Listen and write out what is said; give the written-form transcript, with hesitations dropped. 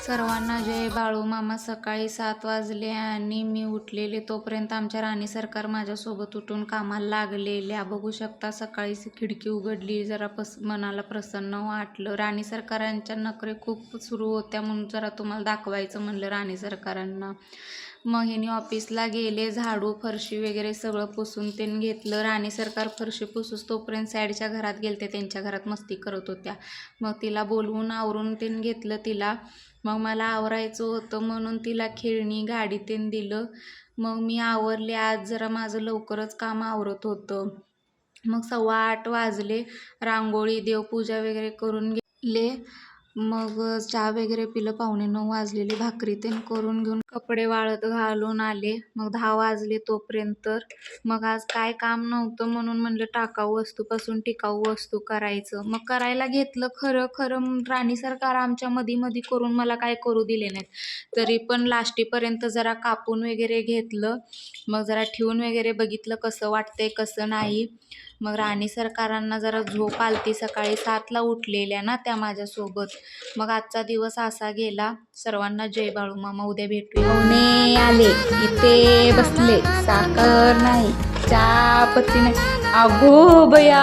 सर्वांना जय बाळू मामा. सकाळी 7 वाजले आणि मी उठलेले तोपर्यंत आमच्या राणी सरकार माझ्यासोबत उठून कामाला लागलेल्या. बघू शकता सकाळीच खिडकी उघडली, जरा मनाला प्रसन्न वाटलं. राणी सरकारांच्या नखरे खूप सुरू होत्या म्हणून जरा तुम्हाला दाखवायचं म्हणलं राणी सरकारांना. मग ह्यांनी ऑफिसला गेले, झाडू फरशी वगैरे सगळं पुसून त्यांनी घेतलं. राणी सरकार फरशी पुसूस तोपर्यंत साईडच्या घरात गेलते, त्यांच्या घरात मस्ती करत होत्या. मग तिला बोलवून आवरून त्यांनी घेतलं तिला. मग मला आवरायचं होतं म्हणून तिला खेळणी गाडी त्यांनी दिलं. मग मी आवरले, आज जरा माझं लवकरच काम आवरत होतं. मग 7:15 वाजले. रांगोळी देवपूजा वगैरे करून गेले. मग चहा वगैरे पिलं. 8:45 वाजलेले. भाकरी तेन करून घेऊन कपडे वाळत घालून आले. मग 10 वाजले तोपर्यंत. मग आज काय काम नव्हतं म्हणून म्हणलं टाकाऊ वस्तूपासून टिकाऊ वस्तू करायचं. मग करायला घेतलं. खरं राणी सरकार आमच्या मध्ये करून मला काय करू दिले नाहीत. तरी पण लास्टीपर्यंत जरा कापून वगैरे घेतलं. मग जरा ठेवून वगैरे बघितलं कसं वाटतंय कसं नाही. मग राणी सरकारांना जरा झोप आलती, सकाळी 7ला उठलेल्या ना त्या माझ्यासोबत. मग आजचा दिवस असा गेला. सर्वांना जय बाळू मामा. उद्या भेटूया. पाहुणे आले, इथे बसले. साखर नाही, चहा पत्ती नाही. अगो बया.